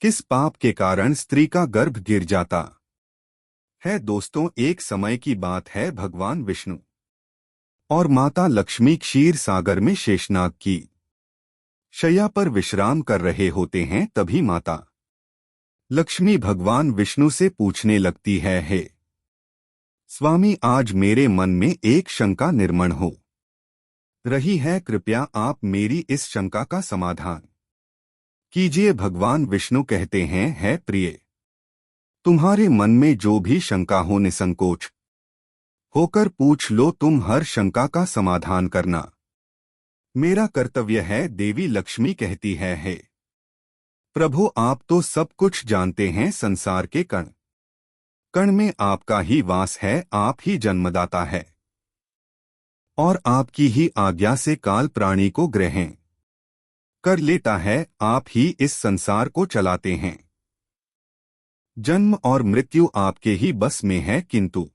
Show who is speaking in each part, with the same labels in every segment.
Speaker 1: किस पाप के कारण स्त्री का गर्भ गिर जाता है? दोस्तों, एक समय की बात है। भगवान विष्णु और माता लक्ष्मी क्षीर सागर में शेषनाग की शैया पर विश्राम कर रहे होते हैं। तभी माता लक्ष्मी भगवान विष्णु से पूछने लगती है, हे स्वामी, आज मेरे मन में एक शंका निर्माण हो रही है। कृपया आप मेरी इस शंका का समाधान कीजिए। भगवान विष्णु कहते हैं, है प्रिय, तुम्हारे मन में जो भी शंका हो निसंकोच होकर पूछ लो। तुम हर शंका का समाधान करना मेरा कर्तव्य है। देवी लक्ष्मी कहती है, हे प्रभु, आप तो सब कुछ जानते हैं। संसार के कण कण में आपका ही वास है। आप ही जन्मदाता है और आपकी ही आज्ञा से काल प्राणी को ग्रहण कर लेता है। आप ही इस संसार को चलाते हैं। जन्म और मृत्यु आपके ही बस में है। किंतु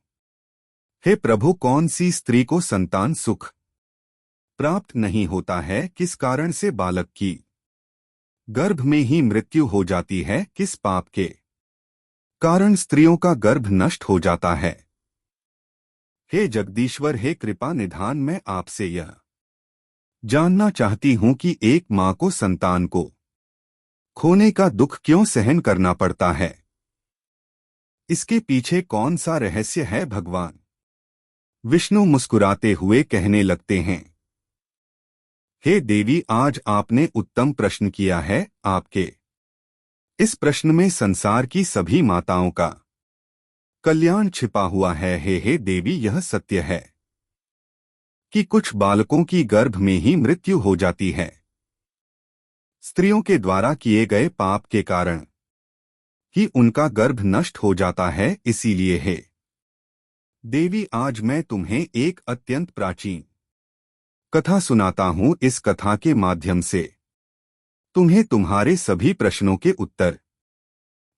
Speaker 1: हे प्रभु, कौन सी स्त्री को संतान सुख प्राप्त नहीं होता है? किस कारण से बालक की गर्भ में ही मृत्यु हो जाती है? किस पाप के कारण स्त्रियों का गर्भ नष्ट हो जाता है? हे जगदीश्वर, हे कृपा निधान, मैं आपसे यह जानना चाहती हूं कि एक मां को संतान को खोने का दुख क्यों सहन करना पड़ता है? इसके पीछे कौन सा रहस्य है? भगवान विष्णु मुस्कुराते हुए कहने लगते हैं, हे देवी, आज आपने उत्तम प्रश्न किया है। आपके इस प्रश्न में संसार की सभी माताओं का कल्याण छिपा हुआ है। हे देवी, यह सत्य है कि कुछ बालकों की गर्भ में ही मृत्यु हो जाती है। स्त्रियों के द्वारा किए गए पाप के कारण ही उनका गर्भ नष्ट हो जाता है। इसीलिए हे देवी, आज मैं तुम्हें एक अत्यंत प्राचीन कथा सुनाता हूं। इस कथा के माध्यम से तुम्हें तुम्हारे सभी प्रश्नों के उत्तर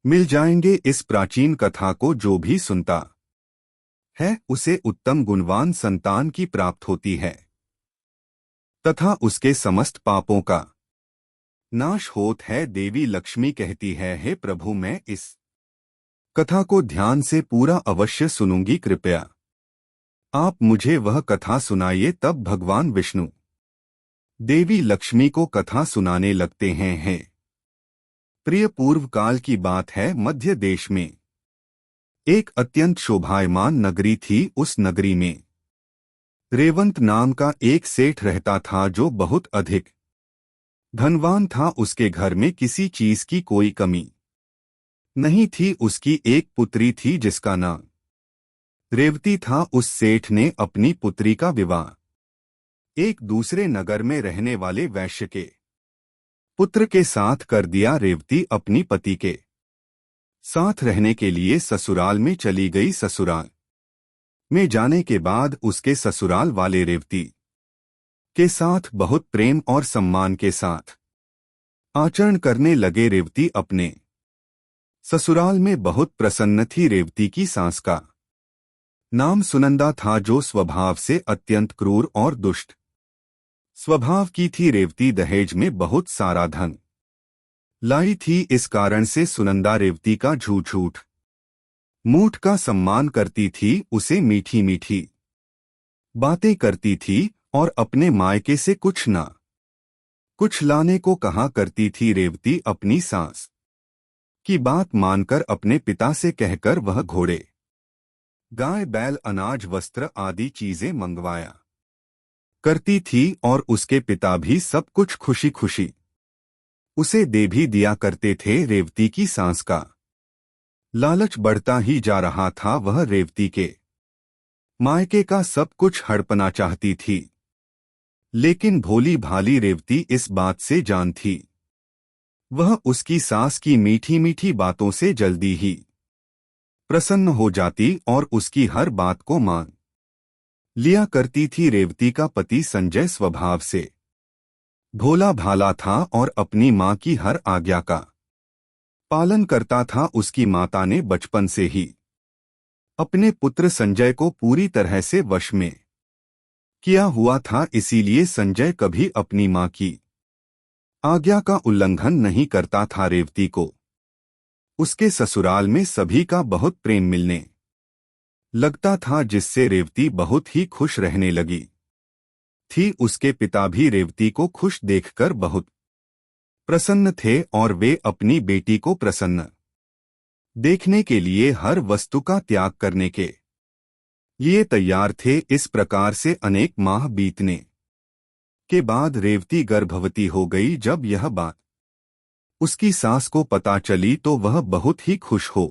Speaker 1: मिल जाएंगे। इस प्राचीन कथा को जो भी सुनता है उसे उत्तम गुणवान संतान की प्राप्त होती है तथा उसके समस्त पापों का नाश होत है। देवी लक्ष्मी कहती है, हे प्रभु, मैं इस कथा को ध्यान से पूरा अवश्य सुनूंगी। कृपया आप मुझे वह कथा सुनाइए। तब भगवान विष्णु देवी लक्ष्मी को कथा सुनाने लगते हैं। हे प्रिय, पूर्व काल की बात है। मध्य देश में एक अत्यंत शोभायमान नगरी थी। उस नगरी में रेवंत नाम का एक सेठ रहता था जो बहुत अधिक धनवान था। उसके घर में किसी चीज की कोई कमी नहीं थी। उसकी एक पुत्री थी जिसका नाम रेवती था। उस सेठ ने अपनी पुत्री का विवाह एक दूसरे नगर में रहने वाले वैश्य के पुत्र के साथ कर दिया। रेवती अपनी पति के साथ रहने के लिए ससुराल में चली गई। ससुराल में जाने के बाद उसके ससुराल वाले रेवती के साथ बहुत प्रेम और सम्मान के साथ आचरण करने लगे। रेवती अपने ससुराल में बहुत प्रसन्न थी। रेवती की सास का नाम सुनंदा था, जो स्वभाव से अत्यंत क्रूर और दुष्ट स्वभाव की थी। रेवती दहेज में बहुत सारा धन लाई थी। इस कारण से सुनंदा रेवती का झूठ मूठ का सम्मान करती थी। उसे मीठी मीठी बातें करती थी और अपने मायके से कुछ ना कुछ लाने को कहा करती थी। रेवती अपनी सास की बात मानकर अपने पिता से कहकर वह घोड़े, गाय, बैल, अनाज, वस्त्र आदि चीजें मंगवाया करती थी और उसके पिता भी सब कुछ खुशी खुशी उसे दे भी दिया करते थे। रेवती की सास का लालच बढ़ता ही जा रहा था। वह रेवती के मायके का सब कुछ हड़पना चाहती थी, लेकिन भोली भाली रेवती इस बात से जान थी। वह उसकी सास की मीठी मीठी बातों से जल्दी ही प्रसन्न हो जाती और उसकी हर बात को मान लिया करती थी। रेवती का पति संजय स्वभाव से भोला भाला था और अपनी मां की हर आज्ञा का पालन करता था। उसकी माता ने बचपन से ही अपने पुत्र संजय को पूरी तरह से वश में किया हुआ था। इसीलिए संजय कभी अपनी मां की आज्ञा का उल्लंघन नहीं करता था। रेवती को उसके ससुराल में सभी का बहुत प्रेम मिलने लगता था, जिससे रेवती बहुत ही खुश रहने लगी थी। उसके पिता भी रेवती को खुश देखकर बहुत प्रसन्न थे और वे अपनी बेटी को प्रसन्न देखने के लिए हर वस्तु का त्याग करने के लिए तैयार थे। इस प्रकार से अनेक माह बीतने के बाद रेवती गर्भवती हो गई। जब यह बात उसकी सास को पता चली तो वह बहुत ही खुश हो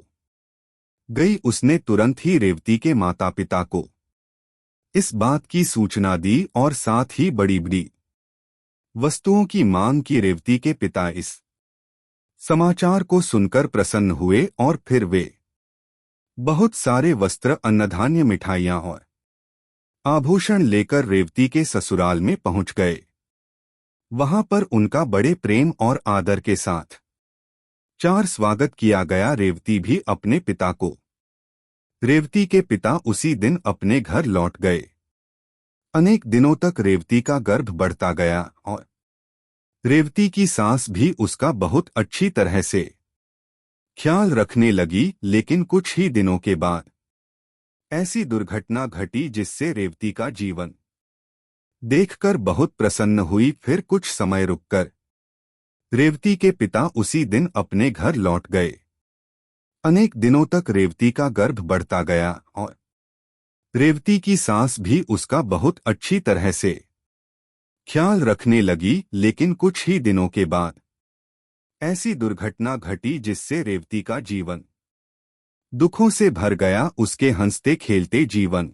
Speaker 1: गई। उसने तुरंत ही रेवती के माता पिता को इस बात की सूचना दी और साथ ही बड़ी बड़ी वस्तुओं की मांग की। रेवती के पिता इस समाचार को सुनकर प्रसन्न हुए और फिर वे बहुत सारे वस्त्र, अन्नधान्य, मिठाइयां और आभूषण लेकर रेवती के ससुराल में पहुंच गए। वहां पर उनका बड़े प्रेम और आदर के साथ चार स्वागत किया गया। रेवती भी अपने पिता को रेवती के पिता उसी दिन अपने घर लौट गए। अनेक दिनों तक रेवती का गर्भ बढ़ता गया और रेवती की सास भी उसका बहुत अच्छी तरह से ख्याल रखने लगी। लेकिन कुछ ही दिनों के बाद ऐसी दुर्घटना घटी जिससे रेवती का जीवन देखकर बहुत प्रसन्न हुई। फिर कुछ समय रुककर रेवती के पिता उसी दिन अपने घर लौट गए। अनेक दिनों तक रेवती का गर्भ बढ़ता गया और रेवती की सास भी उसका बहुत अच्छी तरह से ख्याल रखने लगी। लेकिन कुछ ही दिनों के बाद ऐसी दुर्घटना घटी जिससे रेवती का जीवन दुखों से भर गया। उसके हंसते खेलते जीवन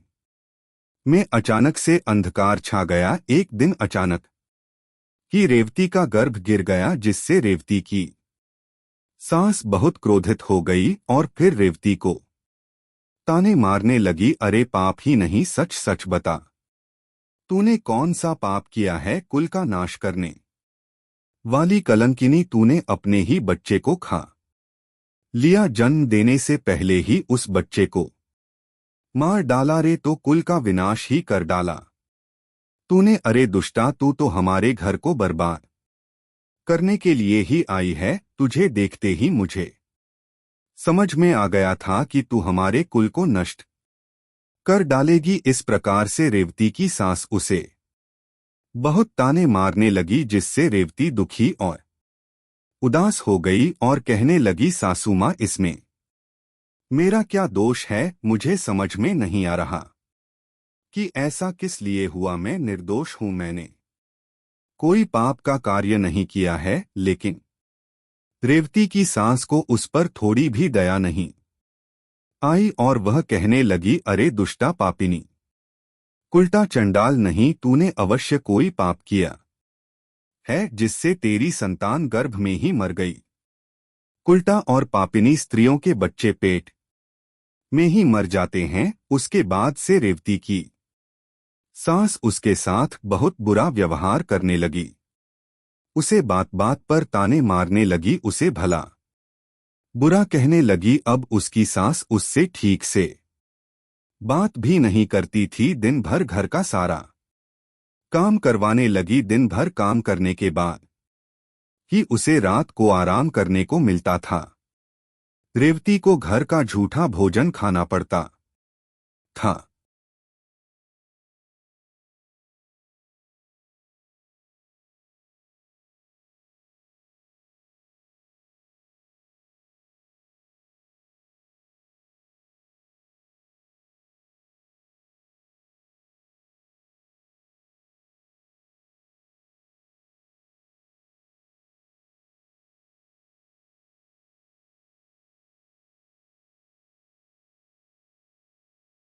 Speaker 1: में अचानक से अंधकार छा गया। एक दिन अचानक ही रेवती का गर्भ गिर गया, जिससे रेवती की सास बहुत क्रोधित हो गई और फिर रेवती को ताने मारने लगी। अरे पाप ही नहीं, सच सच बता, तूने कौन सा पाप किया है? कुल का नाश करने वाली कलंकिनी, तूने अपने ही बच्चे को खा लिया। जन्म देने से पहले ही उस बच्चे को मार डाला रे, तो कुल का विनाश ही कर डाला तूने। अरे दुष्टा, तू तो हमारे घर को बर्बाद करने के लिए ही आई है। तुझे देखते ही मुझे समझ में आ गया था कि तू हमारे कुल को नष्ट कर डालेगी। इस प्रकार से रेवती की सास उसे बहुत ताने मारने लगी, जिससे रेवती दुखी और उदास हो गई और कहने लगी, सासू माँ, इसमें मेरा क्या दोष है? मुझे समझ में नहीं आ रहा कि ऐसा किस लिए हुआ। मैं निर्दोष हूं, मैंने कोई पाप का कार्य नहीं किया है। लेकिन रेवती की सास को उस पर थोड़ी भी दया नहीं आई और वह कहने लगी, अरे दुष्टा पापिनी, कुलटा चंडाल, नहीं, तूने अवश्य कोई पाप किया है जिससे तेरी संतान गर्भ में ही मर गई। कुलटा और पापिनी स्त्रियों के बच्चे पेट में ही मर जाते हैं। उसके बाद से रेवती की सास उसके साथ बहुत बुरा व्यवहार करने लगी। उसे बात बात पर ताने मारने लगी, उसे भला बुरा कहने लगी। अब उसकी सास उससे ठीक से बात भी नहीं करती थी। दिन भर घर का सारा काम करवाने लगी। दिन भर काम करने के बाद ही उसे रात को आराम करने को मिलता था। रेवती को घर का झूठा भोजन खाना पड़ता था।